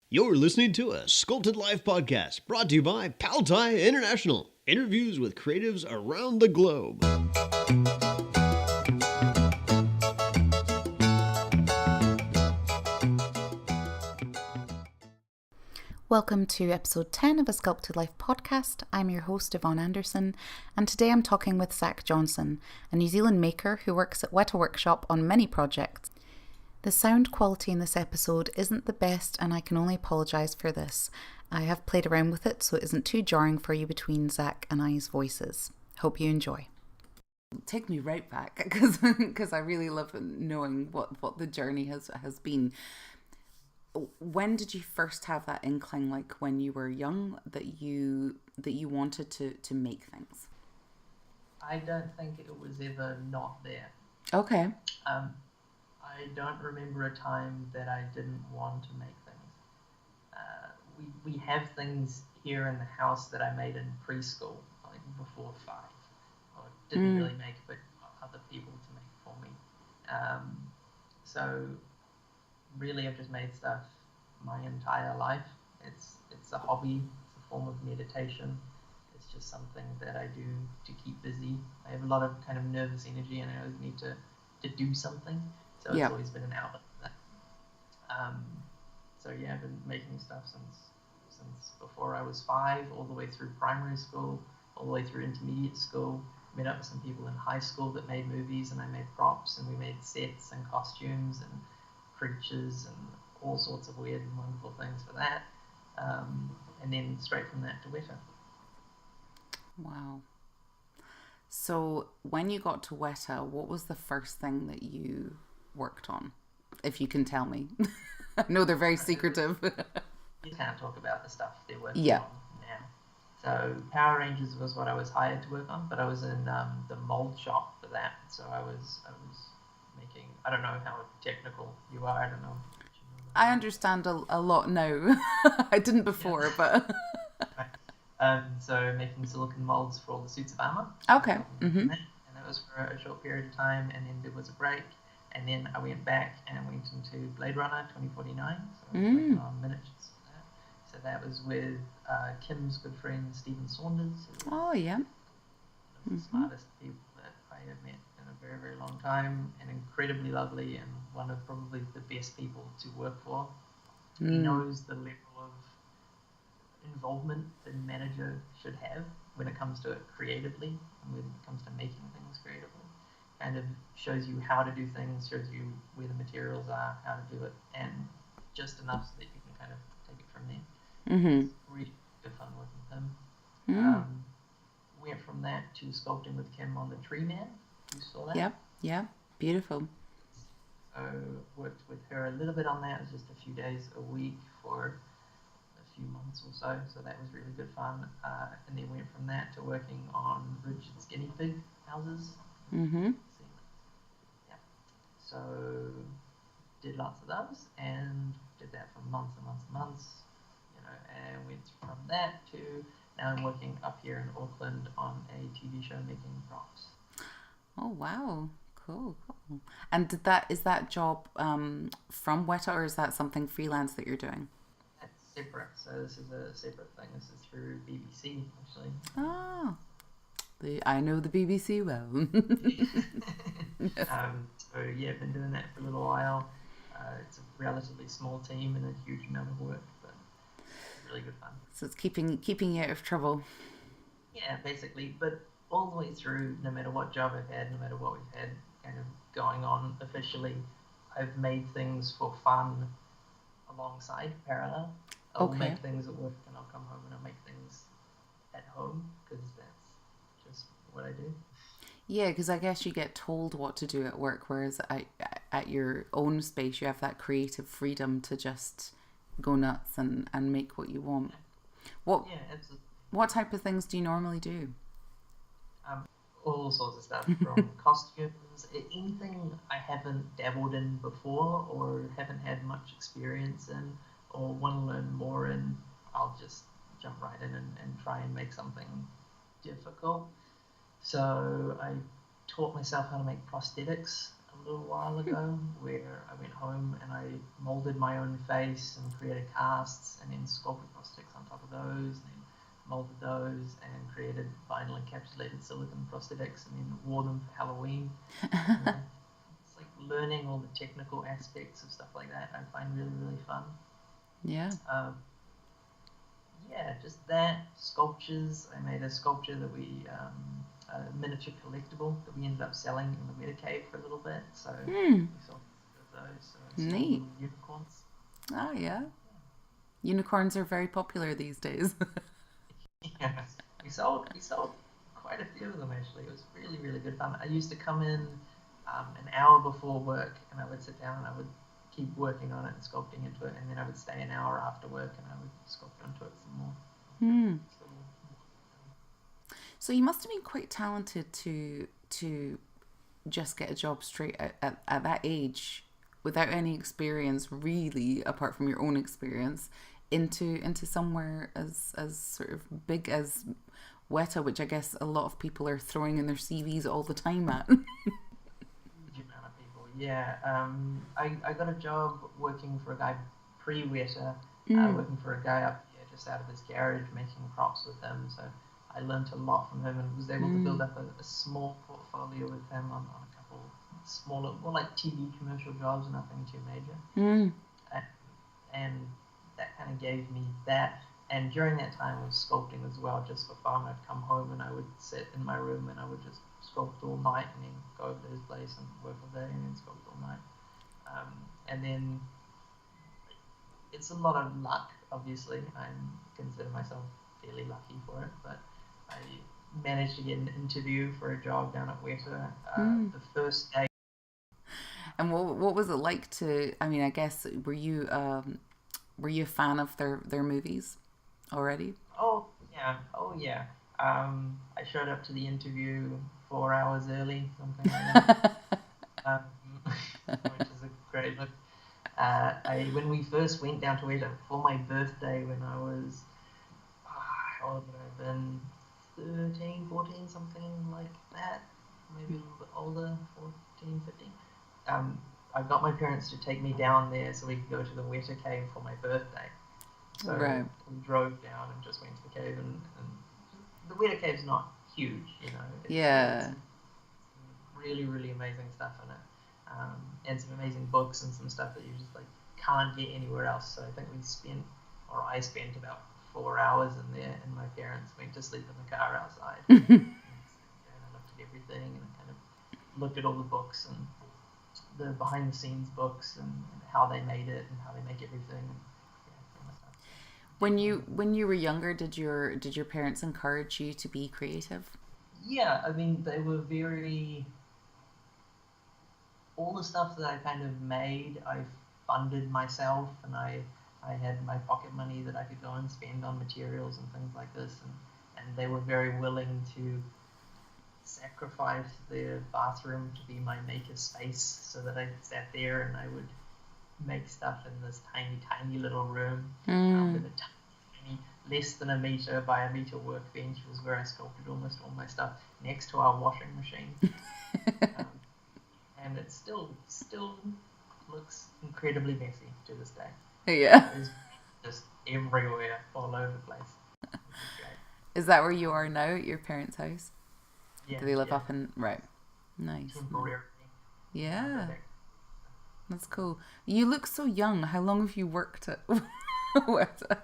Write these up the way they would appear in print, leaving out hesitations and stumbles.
You're listening to a Sculpted Life podcast brought to you by Pal Tiya International. Interviews with creatives around the globe. Welcome to episode 10 of a Sculpted Life podcast. I'm your host, Yvonne Anderson, and today I'm talking with Zach Johnson, a New Zealand maker who works at Weta Workshop on many projects. The sound quality in this episode isn't the best, and I can only apologise for this. I have played around with it so it isn't too jarring for you between Zach and I's voices. Hope you enjoy. Take me right back, because I really love knowing what the journey has been. When did you first have that inkling, like when you were young, that you wanted to make things? I don't think it was ever not there. Okay. I don't remember a time that I didn't want to make things. We have things here in the house that I made in preschool, like before 5, or didn't really make, but got other people to make for me. So really, I've just made stuff my entire life. It's a hobby. It's a form of meditation. It's just something that I do to keep busy. I have a lot of kind of nervous energy, and I always need to do something. So it's always been an outlet for that. So yeah, I've been making stuff since before I was 5, all the way through primary school, all the way through intermediate school. Met up with some people in high school that made movies, and I made props, and we made sets and costumes and creatures and all sorts of weird and wonderful things for that. And then straight from that to Weta. Wow. So when you got to Weta, what was the first thing that you worked on? If you can tell me. I know they're very secretive. You can't talk about the stuff they're working on now. So Power Rangers was what I was hired to work on, but I was in the mould shop for that. So I was making, I don't know how technical you are, I don't know. I understand a lot now. I didn't before, but... So making silicon molds for all the suits of armor. Okay. And that was for a short period of time, and then there was a break, and then I went back and went into Blade Runner 2049. So I was working on miniatures for that. So that was with Kim's good friend Stephen Saunders. Oh yeah. One of the smartest people that I have met in a very, very long time, and incredibly lovely, and one of probably the best people to work for. He knows the level of involvement that a manager should have when it comes to it creatively, and when it comes to making things creatively. Kind of shows you how to do things, shows you where the materials are, how to do it, and just enough so that you can kind of take it from there. It's really good fun working with him. Went from that to sculpting with Kim on the Tree Man. You saw that? Yeah, beautiful. So worked with her a little bit on that. It was just a few days a week for a few months or so. So that was really good fun. And then went from that to working on Richard's guinea pig houses. Yeah. So did lots of those and did that for months and months and months. And went from that to now I'm working up here in Auckland on a TV show making props. Oh wow, cool. And is that job from Weta, or is that something freelance that you're doing? That's separate. So this is a separate thing. This is through BBC actually. Ah, I know the BBC well. So yeah, I've been doing that for a little while. It's a relatively small team and a huge amount of work, but it's really good fun. So it's keeping you out of trouble. Yeah, basically. But all the way through, no matter what job I've had, no matter what we've had kind of going on officially, I've made things for fun alongside, parallel. I'll make things at work and I'll come home and I'll make things at home because that's just what I do. Yeah, because I guess you get told what to do at work, whereas at your own space, you have that creative freedom to just go nuts and make what you want. Yeah, absolutely. What type of things do you normally do? All sorts of stuff, from costumes, anything I haven't dabbled in before or haven't had much experience in or want to learn more in, I'll just jump right in and try and make something difficult. So I taught myself how to make prosthetics a little while ago where I went home and I molded my own face and created casts and then sculpted prosthetics on top of those and then molded those and created vinyl encapsulated silicone prosthetics and then wore them for Halloween. It's like learning all the technical aspects of stuff like that I find really, really fun. Yeah. Yeah, just that. Sculptures. I made a sculpture that a miniature collectible that we ended up selling in the Weta cave for a little bit. So we sold those. So Neat. Unicorns. Oh, yeah. Unicorns are very popular these days. Yeah, we sold quite a few of them actually. It was really, really good fun. I used to come in an hour before work and I would sit down and I would keep working on it and sculpting into it, and then I would stay an hour after work and I would sculpt onto it some more. So you must have been quite talented to just get a job straight at that age without any experience really apart from your own experience into somewhere as sort of big as Weta, which I guess a lot of people are throwing in their CVs all the time at. Huge amount of people, yeah. I got a job working for a guy pre-Weta, working for a guy up here just out of his garage making props with him. So I learnt a lot from him and was able to build up a small portfolio with him on a couple smaller, more like TV commercial jobs, nothing too major. And that kind of gave me that. And during that time I was sculpting as well, just for fun. I'd come home and I would sit in my room and I would just sculpt all night and then go over to his place and work all day and then sculpt all night. And then it's a lot of luck, obviously. I consider myself fairly lucky for it, but I managed to get an interview for a job down at Weta the first day. And what was it like to? I mean, I guess were you a fan of their movies already? Oh yeah. I showed up to the interview 4 hours early, something like that, which is a great look. When we first went down to Weta for my birthday when I was, how old would I have been? 13, 14, something like that. Maybe a little bit older, 14, 15. I got my parents to take me down there so we could go to the Weta cave for my birthday. So we drove down and just went to the cave, and the Weta cave's not huge, you know. It's really, really amazing stuff in it, and some amazing books and some stuff that you just like can't get anywhere else. So I think I spent about 4 hours in there, and my parents went to sleep in the car outside. And I looked at everything and I kind of looked at all the books and the behind the scenes books and how they made it and how they make everything. And, when you were younger, did your parents encourage you to be creative? Yeah, I mean they were very. All the stuff that I kind of made, I funded myself, and I had my pocket money that I could go and spend on materials and things like this, and they were very willing to sacrifice their bathroom to be my maker space so that I sat there and I would make stuff in this tiny little room with a tiny, less than a meter by a meter workbench was where I sculpted almost all my stuff next to our washing machine. And it still looks incredibly messy to this day. Yeah. It's just everywhere, all over the place. Is that where you are now, at your parents' house? Yeah, Do they live up in... Right. Nice. Temporarily. Yeah. That's cool. You look so young. How long have you worked at Weta?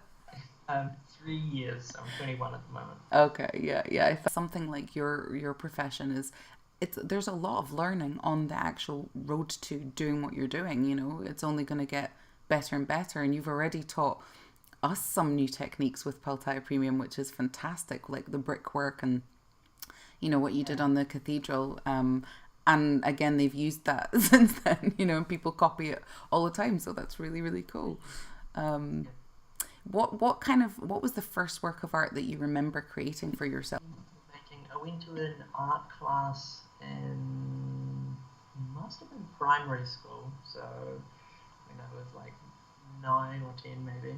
3 years. I'm 21 at the moment. Okay, yeah. I feel something like your profession is... There's a lot of learning on the actual road to doing what you're doing, you know. It's only going to get better and better, and you've already taught us some new techniques with Pal Tiya Premium, which is fantastic, like the brickwork and, you know, what you did on the cathedral. And again, they've used that since then, you know, and people copy it all the time, so that's really, really cool. What was the first work of art that you remember creating for yourself? I went to an art class in, must have been primary school, so when I was like 9 or 10 maybe,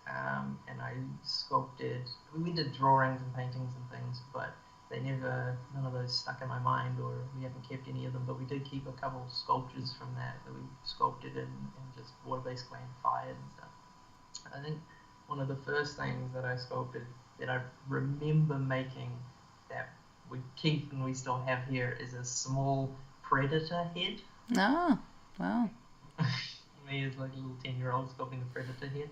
and I sculpted. We did drawings and paintings and things, but none of those stuck in my mind, or we haven't kept any of them, but we did keep a couple sculptures from that we sculpted in just water-based clay and fired and stuff. I think one of the first things that I sculpted that I remember making that we keep and we still have here is a small predator head. Ah, wow. Me as like a little 10-year-old sculpting a predator head.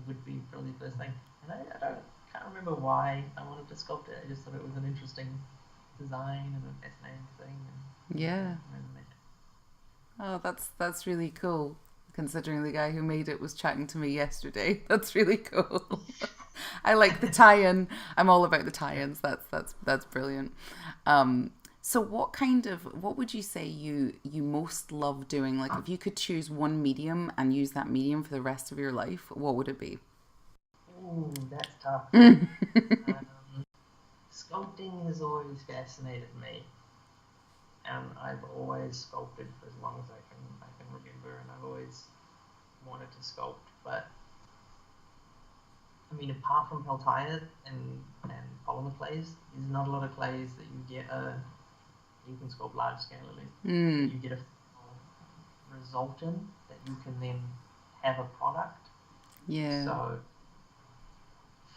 Would be probably the first thing. And I can't remember why I wanted to sculpt it. I just thought it was an interesting design and a fascinating thing. And Yeah. Oh, that's really cool. Considering the guy who made it was chatting to me yesterday, that's really cool. I like the tie-in. I'm all about the tie-ins. That's brilliant. So what would you say you most love doing? Like if you could choose one medium and use that medium for the rest of your life, what would it be? Ooh, that's tough. Sculpting has always fascinated me, and I've always sculpted for as long as I can remember, and I've always wanted to sculpt. But I mean, apart from Pal Tiya and polymer clays, there's not a lot of clays that you can sculpt large scalely. You get a result in that you can then have a product. Yeah. So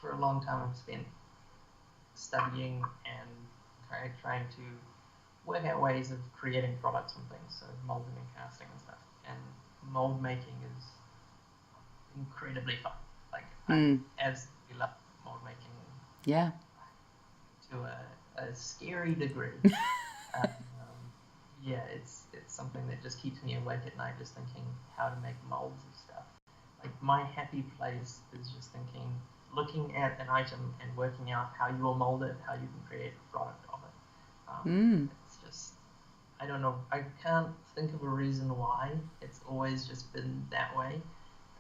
for a long time I've spent studying and trying to work out ways of creating products from things, so molding and casting and stuff. And mold making is incredibly fun. Like I absolutely love mold making. Yeah. To a scary degree. Yeah, it's something that just keeps me awake at night, just thinking how to make molds of stuff. Like my happy place is just looking at an item and working out how you will mold it, how you can create a product of it. It's just, I don't know, I can't think of a reason why. It's always just been that way.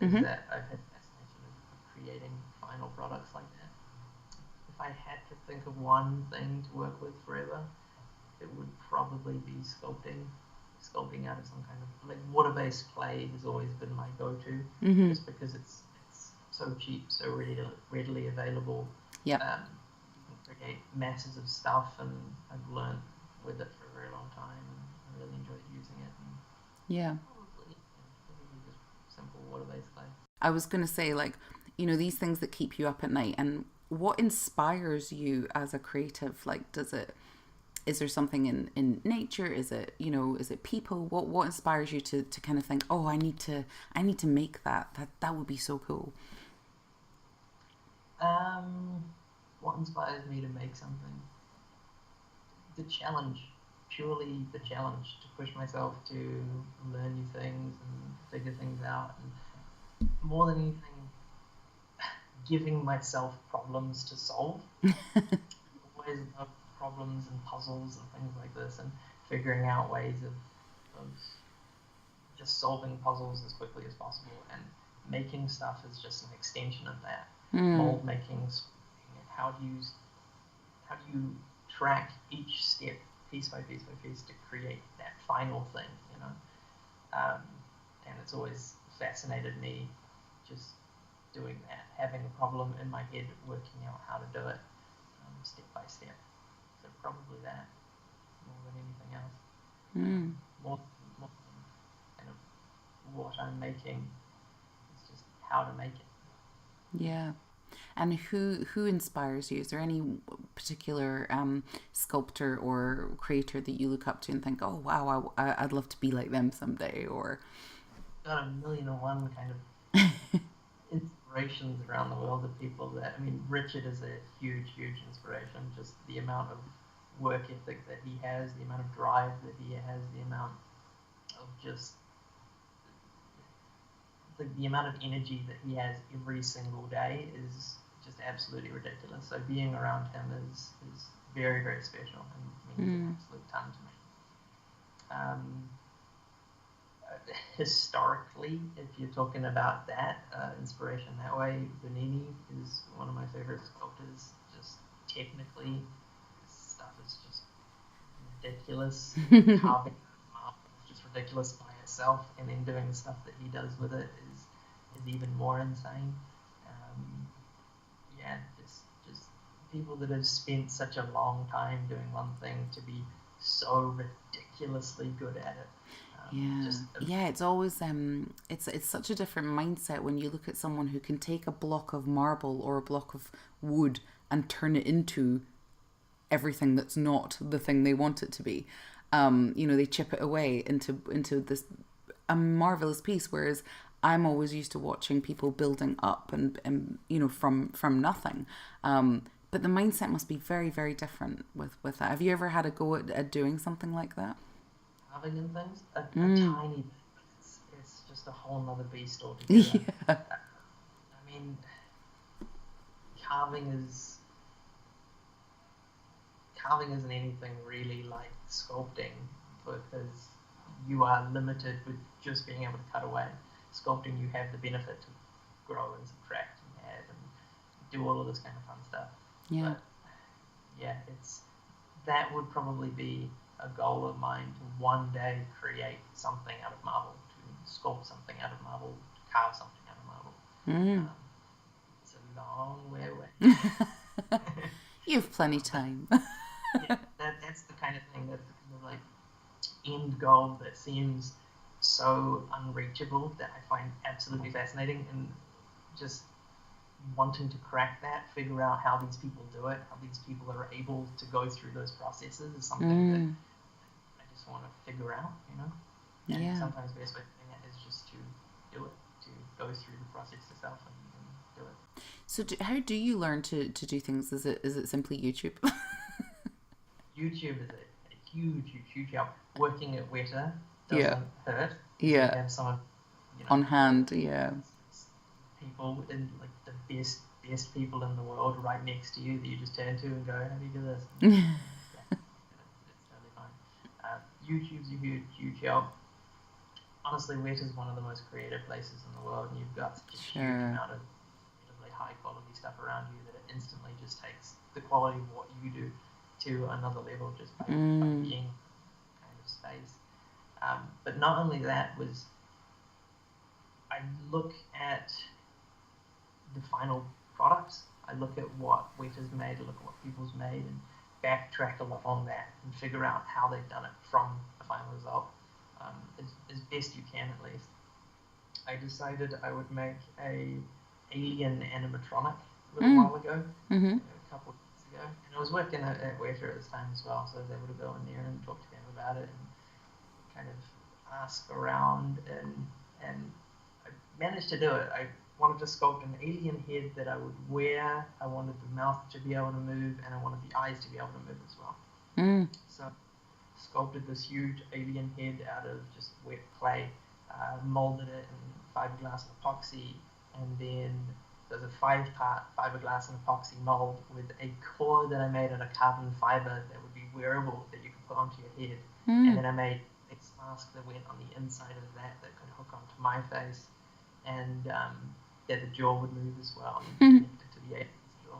Is that I've had fascination of creating final products like that. If I had to think of one thing to work with forever, it would probably be sculpting out of some kind of like water-based clay has always been my go-to, just because it's so cheap, so readily available. Yeah. You can create masses of stuff, and I've learned with it for a very long time, and I really enjoyed using it. And yeah. Probably just simple water-based clay. I was going to say, like, these things that keep you up at night, and what inspires you as a creative? Like, is there something in nature? Is it, is it people? What inspires you to kind of think, oh, I need to make that would be so cool? What inspires me to make something? The challenge, purely the challenge to push myself to learn new things and figure things out, and more than anything, giving myself problems to solve. Always love problems and puzzles and things like this, and figuring out ways of just solving puzzles as quickly as possible, and making stuff is just an extension of that. Mold making, how do you track each step piece by piece by piece to create that final thing, and it's always fascinated me just doing that, having a problem in my head, working out how to do it step by step. So probably that, more than anything else. More than kind of what I'm making, it's just how to make it. Yeah. And who inspires you? Is there any particular sculptor or creator that you look up to and think, oh wow, I'd love to be like them someday? Or got 1,000,001 kind of inspirations around the world of people that, I mean, Richard is a huge inspiration. Just the amount of work ethic that he has, the amount of drive that he has, the amount of just the amount of energy that he has every single day is just absolutely ridiculous. So being around him is very, very special and means an absolute ton to me. Historically, if you're talking about that inspiration that way, Bernini is one of my favorite sculptors. Just technically, his stuff is just ridiculous. Carving marble is just ridiculous by itself, and then doing the stuff that he does with it is even more insane. Yeah, just people that have spent such a long time doing one thing to be so ridiculously good at it. Yeah, it's always it's such a different mindset when you look at someone who can take a block of marble or a block of wood and turn it into everything that's not the thing they want it to be. They chip it away into this a marvelous piece, whereas I'm always used to watching people building up and from nothing. But the mindset must be very, very different with that. Have you ever had a go at doing something like that? Carving and things, a tiny bit, but it's just a whole nother beast altogether. Yeah. I mean, carving is carving isn't anything really like sculpting because you are limited with just being able to cut away. Sculpting, you have the benefit to grow and subtract and add and do all of this kind of fun stuff. Yeah. But yeah, that would probably be a goal of mine to one day create something out of marble, to sculpt something out of marble, to carve something out of marble. It's a long way away. You have plenty of time. Yeah, that's the kind of thing, that's the kind of like end goal that seems so unreachable that I find absolutely fascinating, and just wanting to crack that, figure out how these people do it, how these people are able to go through those processes is something that I just want to figure out, And sometimes the best way of doing it is just to do it, to go through the process yourself and do it. So how do you learn to do things? Is it simply YouTube? YouTube is a huge help. Working at Weta doesn't hurt. Yeah. You have someone on hand. Yeah. People in like the best people in the world right next to you that you just turn to and go, how do you do this? It's totally fine. YouTube's a huge help. Honestly, Weta is one of the most creative places in the world, and you've got such a huge amount of incredibly high quality stuff around you that it instantly just takes the quality of what you do to another level just by being kind of space. But not only that, I look at the final products. I look at what Weta's made, I look at what people's made, and backtrack along that and figure out how they've done it from the final result, as best you can at least. I decided I would make a alien animatronic a little while ago, a couple of years ago, and I was working at Weta at this time as well, so I was able to go in there and talk to them about it and kind of ask around, and I managed to do it. I wanted to sculpt an alien head that I would wear. I wanted the mouth to be able to move, and I wanted the eyes to be able to move as well. So sculpted this huge alien head out of just wet clay, molded it in fiberglass and epoxy, and then there's a 5-part fiberglass and epoxy mold with a core that I made out of carbon fiber that would be wearable, that you could put onto your head. And then I made a face mask that went on the inside of that could hook onto my face, and that the jaw would move as well and connect it to the alien's jaw.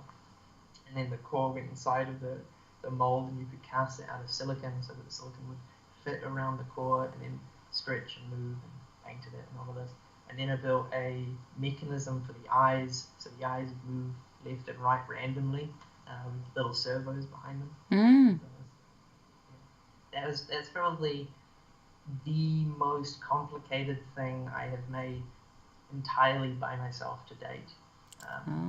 And then the core went inside of the mold, and you could cast it out of silicon so that the silicon would fit around the core and then stretch and move, and painted it and all of this. And then I built a mechanism for the eyes, so the eyes would move left and right randomly with little servos behind them. That's probably the most complicated thing I have made entirely by myself to date.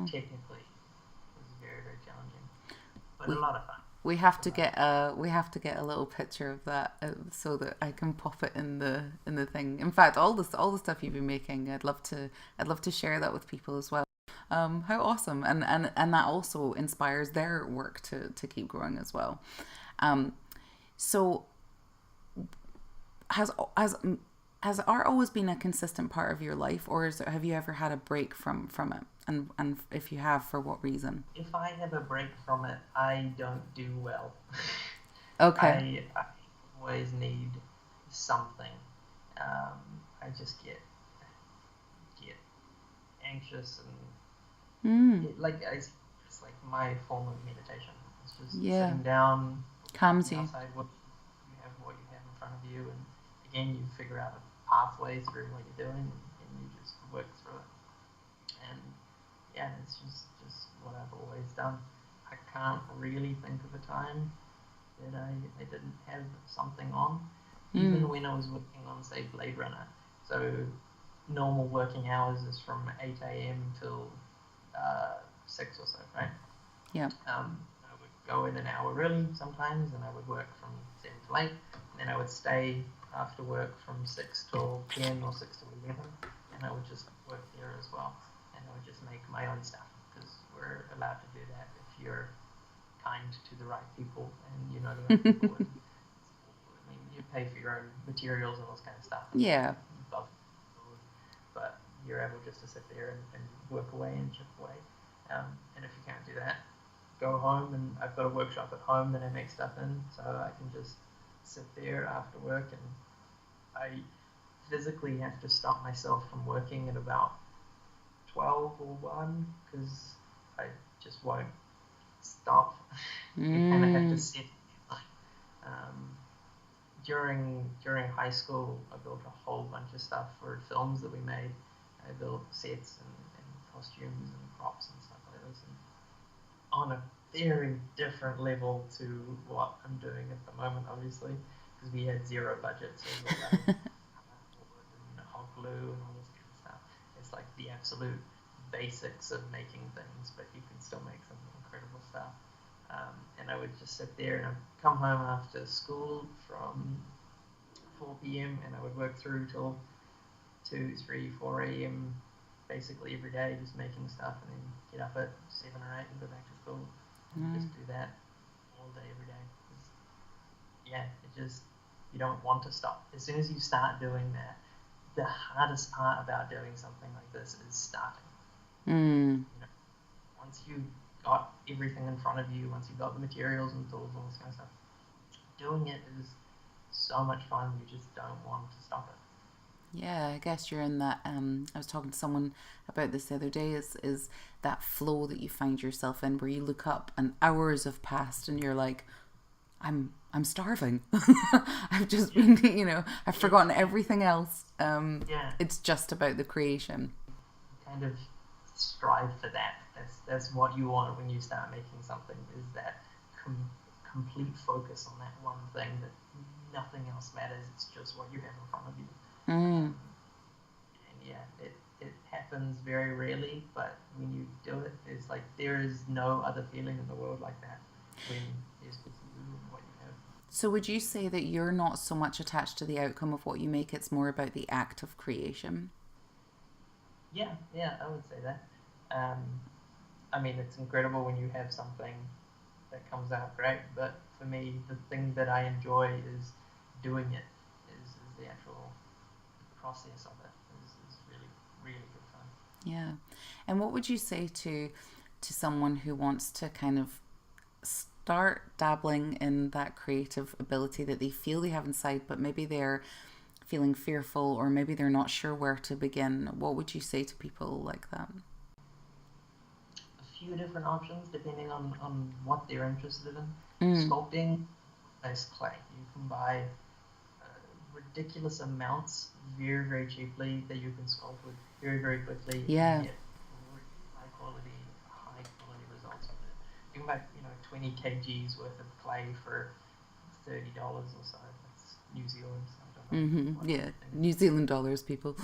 Technically, it was very, very challenging, but a lot of fun. We have to get a little picture of that so that I can pop it in the thing. In fact, all the stuff you've been making, I'd love to share that with people as well. How awesome, and that also inspires their work to keep growing as well. So has art always been a consistent part of your life, or have you ever had a break from it? And if you have, for what reason? If I have a break from it, I don't do well. Okay. I always need something. I just get anxious, and it's like my form of meditation. It's just sitting down, calms you. Outside, what you have in front of you, and again you figure out a pathway through what you're doing, and you just work through it. And yeah, it's just what I've always done. I can't really think of a time that I didn't have something on, even when I was working on, say, Blade Runner. So normal working hours is from 8 a.m. till 6 or so, right? Yeah. I would go in an hour early sometimes, and I would work from 7 to 8, and then I would stay after work from 6 till 10 or 6 till 11, and I would just work there as well, and I would just make my own stuff, because we're allowed to do that if you're kind to the right people, and you know the right people. And, I mean, you pay for your own materials and all this kind of stuff. Yeah. But you're able just to sit there and work away and chip away. And if you can't do that, go home, and I've got a workshop at home that I make stuff in, so I can just sit there after work, and I physically have to stop myself from working at about 12 or 1, because I just won't stop. You kind of have to set during high school, I built a whole bunch of stuff for films that we made. I built sets and costumes and props and stuff like this, and on a very different level to what I'm doing at the moment, obviously, because we had zero budget, so it was all about cardboard and hot glue and all this kind of stuff. It's like the absolute basics of making things, but you can still make some incredible stuff. And I would just sit there, and I'd come home after school from 4 p.m. and I would work through till 2, 3, 4 a.m. basically every day, just making stuff, and then get up at 7 or 8 and go back to school, and just do that all day, every day. Yeah, it just, you don't want to stop. As soon as you start doing that, the hardest part about doing something like this is starting. You know, once you got everything in front of you, once you've got the materials and tools and all this kind of stuff, doing it is so much fun. You just don't want to stop it. Yeah, I guess you're in that. I was talking to someone about this the other day. Is that flow that you find yourself in, where you look up and hours have passed, and you're like, I'm starving. I've just been, I've forgotten everything else. It's just about the creation. Kind of strive for that. That's what you want when you start making something, is that complete focus on that one thing, that nothing else matters. It's just what you have in front of you. And yeah, it happens very rarely, but when you do it, it's like there is no other feeling in the world like that, when it's just you and what you have. So would you say that you're not so much attached to the outcome of what you make, it's more about the act of creation? Yeah, I would say that. I mean, it's incredible when you have something that comes out great, but for me, the thing that I enjoy is doing it, is the actual process of it is really, really good fun. Yeah. And what would you say to someone who wants to kind of start dabbling in that creative ability that they feel they have inside, but maybe they're feeling fearful, or maybe they're not sure where to begin? What would you say to people like that? A few different options depending on what they're interested in. Sculpting based clay. You can buy ridiculous amounts very, very cheaply that you can sculpt with very, very quickly. Yeah. And get really high quality results with it. You can buy 20 kgs worth of clay for $30 or so. That's New Zealand. So I don't know. Yeah, New Zealand dollars, people.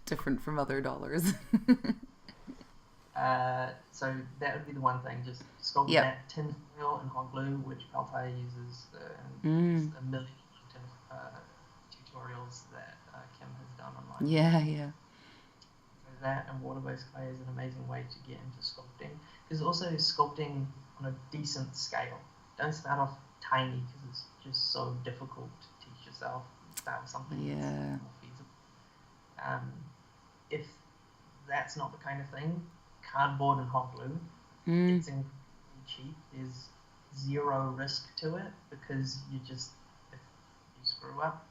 Different from other dollars. So that would be the one thing. Just sculpt that tin foil and hot glue, which Pal Tiya uses. There's a million tutorials that Kim has done online. Yeah. So that and water-based clay is an amazing way to get into sculpting. Because also sculpting on a decent scale. Don't start off tiny, because it's just so difficult to teach yourself. Start with something that's more feasible. If that's not the kind of thing, cardboard and hot glue, it's incredibly cheap. There's zero risk to it, because if you screw up,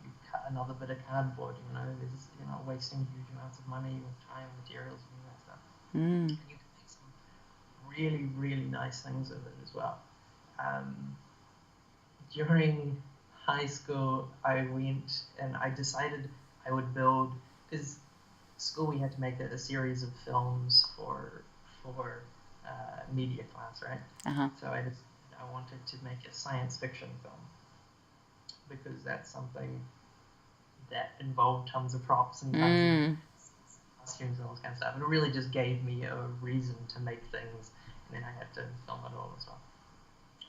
you cut another bit of cardboard. You're not wasting huge amounts of money with trying materials and all that stuff. And you can make some really, really nice things with it as well. During high school, I went and I decided I would build, because school we had to make a series of films for media class, right? Uh-huh. So I wanted to make a science fiction film because that's something that involved tons of props and tons of costumes and all this kind of stuff. And it really just gave me a reason to make things, and then I had to film it all as well.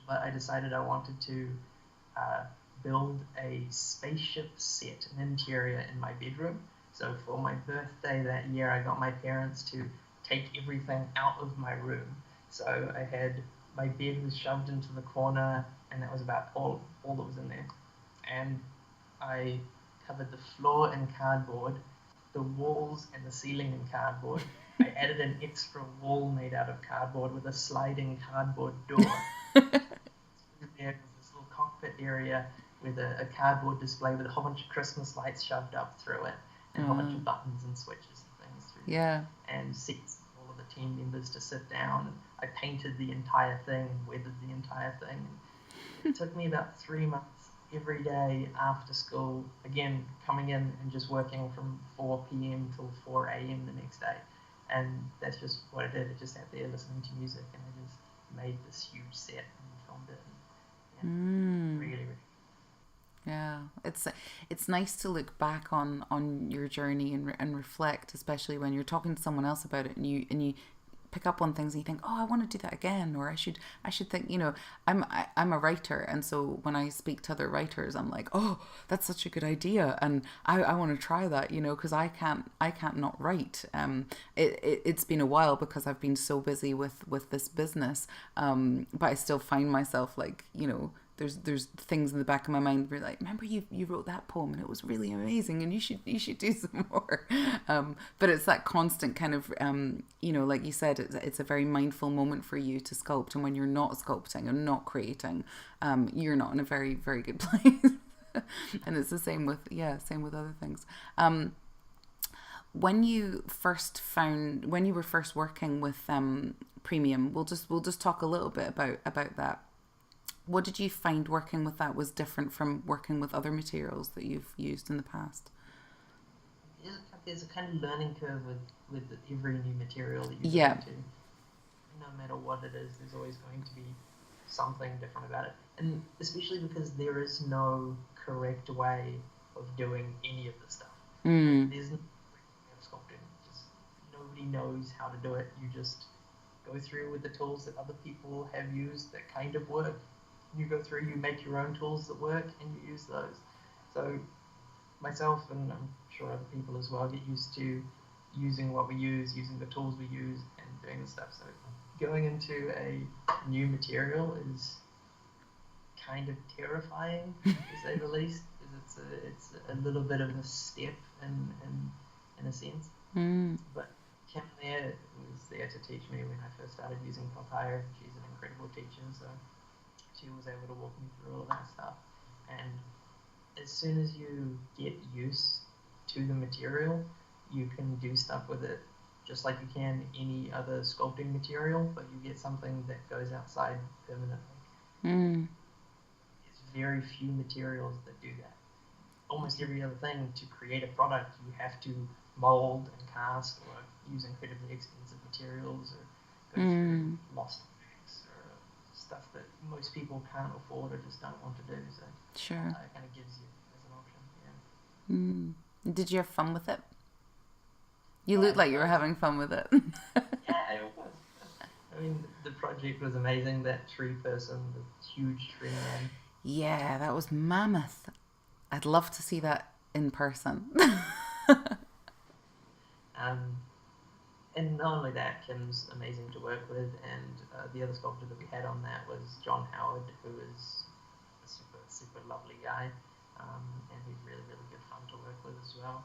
But I decided I wanted to build a spaceship set, an interior in my bedroom. So for my birthday that year, I got my parents to take everything out of my room. So I had my bed was shoved into the corner, and that was about all that was in there. And I covered the floor in cardboard, the walls and the ceiling in cardboard. I added an extra wall made out of cardboard with a sliding cardboard door. There was this little cockpit area with a cardboard display with a whole bunch of Christmas lights shoved up through it, and a whole bunch of buttons and switches and things through Yeah. and seats for all of the team members to sit down. I painted the entire thing and weathered the entire thing. It took me about 3 months every day after school, again, coming in and just working from 4 p.m. till 4 a.m. the next day. And that's just what I did. I just sat there listening to music, and I just made this huge set and filmed it. And really, really. Yeah, it's nice to look back on your journey and reflect, especially when you're talking to someone else about it, and you pick up on things and you think, oh, I want to do that again, or I should think, I'm a writer, and so when I speak to other writers, I'm like, oh, that's such a good idea, and I want to try that, because I can't not write. It's been a while because I've been so busy with this business, but I still find myself like, there's things in the back of my mind where like, remember you wrote that poem and it was really amazing and you should do some more. But it's that constant kind of, like you said, it's a very mindful moment for you to sculpt. And when you're not sculpting and not creating, you're not in a very, very good place. And it's the same with other things. When you were first working with Premium, we'll just talk a little bit about that. What did you find working with that was different from working with other materials that you've used in the past? There's a kind of learning curve with every new material that you go into. No matter what it is, there's always going to be something different about it. And especially because there is no correct way of doing any of the stuff. There's no sculpting. Just nobody knows how to do it. You just go through with the tools that other people have used that kind of work. You go through, you make your own tools that work, and you use those. So myself, and I'm sure other people as well, get used to using what we use, using the tools we use, and doing the stuff. So going into a new material is kind of terrifying, to say the least, because it's a little bit of a step in a sense. But Kim there was there to teach me when I first started using Pal Tiya. She's an incredible teacher, so she was able to walk me through all of that stuff. And as soon as you get used to the material, you can do stuff with it just like you can any other sculpting material, but you get something that goes outside permanently. There's very few materials that do that. Almost every other thing, to create a product, you have to mold and cast, or use incredibly expensive materials, or go through lost stuff that most people can't afford or just don't want to do. So sure, it kind of gives you as an option. Yeah. Did you have fun with it? You looked like you were having fun with it. Yeah, it was. I mean, the project was amazing. That tree person, the huge tree man. Yeah, that was mammoth. I'd love to see that in person. And not only that, Kim's amazing to work with, and the other sculptor that we had on that was John Howard, who is a super, super lovely guy, and he's really, really good fun to work with as well.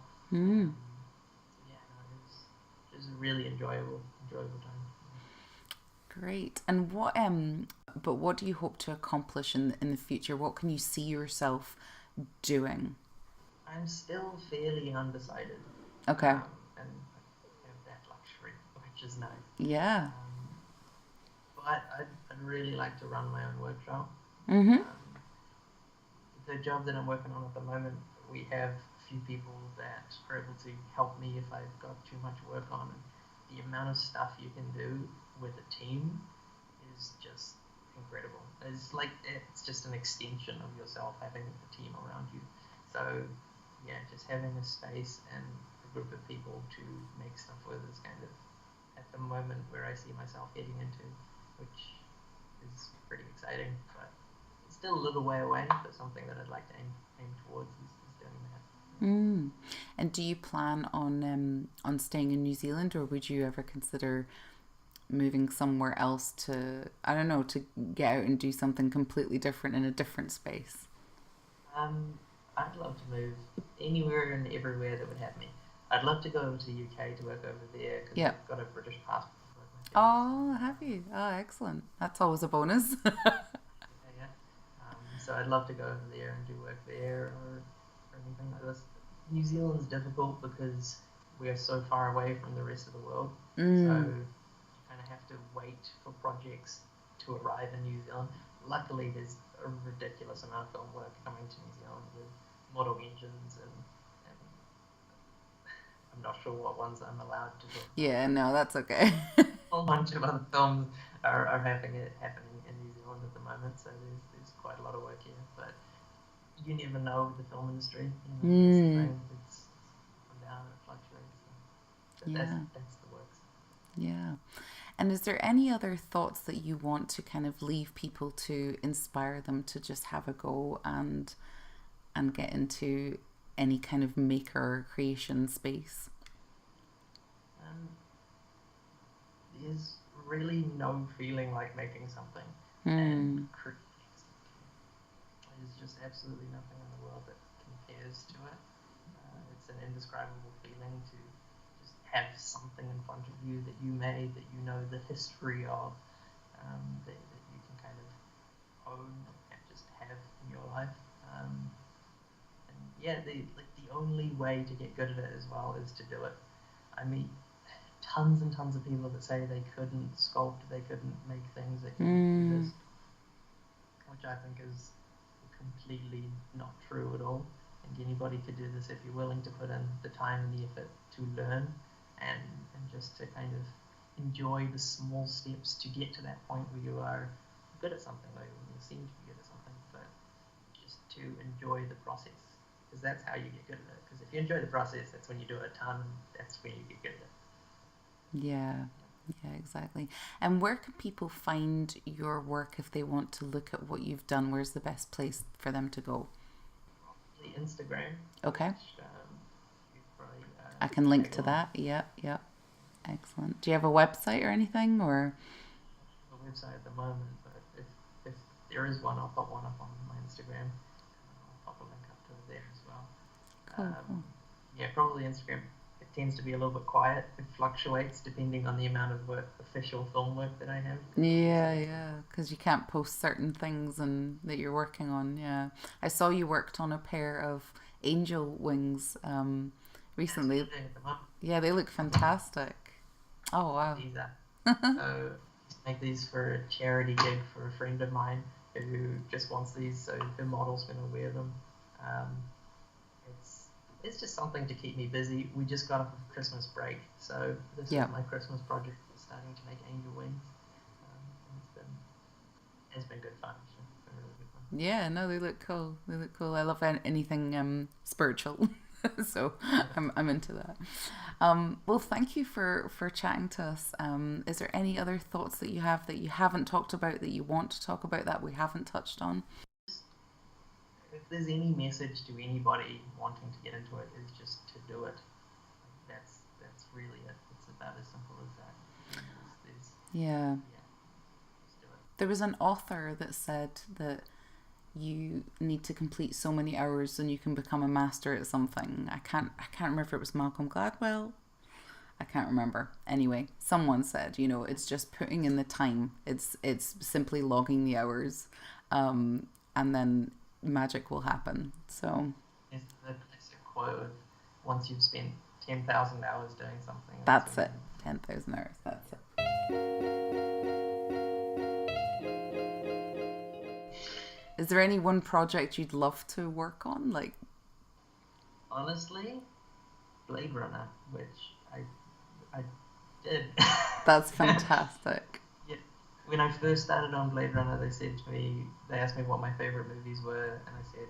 It was a really enjoyable time. Great. And what do you hope to accomplish in the future? What can you see yourself doing? I'm still fairly undecided. Okay. And I have that luxury, which is nice. Yeah. But I'd really like to run my own workshop. The job that I'm working on at the moment, we have a few people that are able to help me if I've got too much work on. And the amount of stuff you can do with a team is just incredible. It's just an extension of yourself having a team around you. So yeah, just having a space and a group of people to make stuff with is kind of at the moment where I see myself heading into, which is pretty exciting. But it's still a little way away, but something that I'd like to aim towards is doing that. Mm. And do you plan on staying in New Zealand, or would you ever consider moving somewhere else to, I don't know, to get out and do something completely different in a different space? I'd love to move anywhere and everywhere that would have me. I'd love to go over to the UK to work over there because Yeah. I've got a British passport. Oh, have you? Oh, excellent. That's always a bonus. Yeah. So I'd love to go over there and do work there or anything like this. New Zealand's difficult because we are so far away from the rest of the world. So you kind of have to wait for projects to arrive in New Zealand. Luckily, there's a ridiculous amount of film work coming to New Zealand with model engines and I'm not sure what ones I'm allowed to talk about. Yeah, no, that's okay. A whole bunch of other films are happening in New Zealand at the moment, so there's quite a lot of work here. But you never know with the film industry. You know, that's the thing. It's up and down, it fluctuates. So Yeah. that's the works. Yeah. And is there any other thoughts that you want to kind of leave people to inspire them to just have a go and get into any kind of maker or creation space? There's really no feeling like making something and creating something. There's just absolutely nothing in the world that compares to it. It's an indescribable feeling to just have something in front of you that you made, that you know the history of, that you can kind of own and just have in your life. And yeah, the only way to get good at it as well is to do it. I meet tons and tons of people that say they couldn't sculpt, they couldn't make things, they couldn't do this, which I think is completely not true at all. I think anybody could do this if you're willing to put in the time and the effort to learn and just to kind of enjoy the small steps to get to that point where you are good at something, or you seem to be good at something, but just to enjoy the process, because that's how you get good at it. Because if you enjoy the process, that's when you do it a ton, that's when you get good at it. Yeah, yeah, exactly. And where can people find your work if they want to look at what you've done? Where's the best place for them to go? Probably Instagram. Okay. Which, you probably, I can link tag to along. that. Yep, yep. Excellent. Do you have a website or anything, or? The website at the moment, but if there is one, I'll pop one up on my Instagram. I'll pop a link up to it there as well. Cool. Yeah, probably Instagram. It tends to be a little bit quiet. It fluctuates depending on the amount of work, official film work that I have. Yeah, because you can't post certain things and that you're working on. Yeah, I saw you worked on a pair of angel wings recently. That's what I'm doing at the moment. Yeah, they look fantastic. Oh wow. These are. So I make these for a charity gig for a friend of mine who just wants these, so her model's going to wear them. It's just something to keep me busy. We just got off of Christmas break, so this is my Christmas project, starting to make angel wings. And it's been good fun. It's been really good fun. Yeah, no, they look cool. They look cool. I love anything spiritual, so I'm into that. Well, thank you for chatting to us. Is there any other thoughts that you have that you haven't talked about that you want to talk about that we haven't touched on? If there's any message to anybody wanting to get into it, is just to do it. That's really it. It's about as simple as that. Yeah. Just do it. There was an author that said that you need to complete so many hours and you can become a master at something. I can't remember if it was Malcolm Gladwell. I can't remember. Anyway, someone said, it's just putting in the time. It's simply logging the hours, and then magic will happen. So It's the classic quote: once you've spent 10,000 hours doing something. That's it. 10,000 hours. That's it. Is there any one project you'd love to work on? Like, honestly, Blade Runner, which I did. That's fantastic. Yeah. When I first started on Blade Runner, they asked me what my favorite movies were, and I said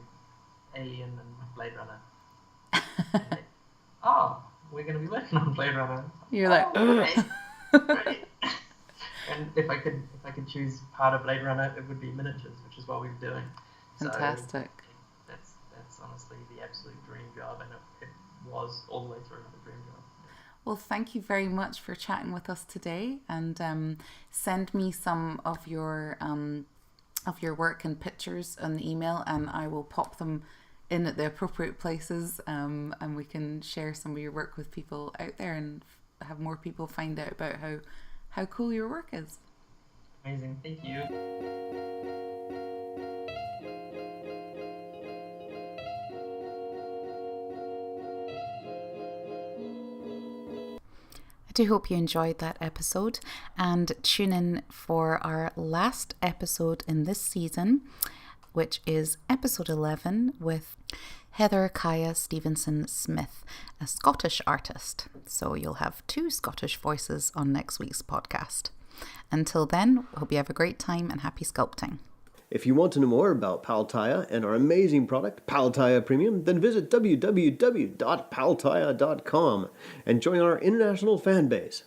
Alien and Blade Runner. And they, oh, we're going to be working on Blade Runner. You're like, great, great. And if I could choose part of Blade Runner, it would be miniatures, which is what we were doing. fantastic. So that's honestly the absolute dream job, and it was all the way through the dream job. Well, thank you very much for chatting with us today, and send me some of your work and pictures on the email, and I will pop them in at the appropriate places, and we can share some of your work with people out there and have more people find out about how cool your work is. Amazing, thank you. I do hope you enjoyed that episode, and tune in for our last episode in this season, which is episode 11 with Heather Kaya Stevenson Smith, a Scottish artist. So you'll have 2 Scottish voices on next week's podcast. Until then, hope you have a great time and happy sculpting. If you want to know more about Pal Tiya and our amazing product, Pal Tiya Premium, then visit www.paltiya.com and join our international fan base.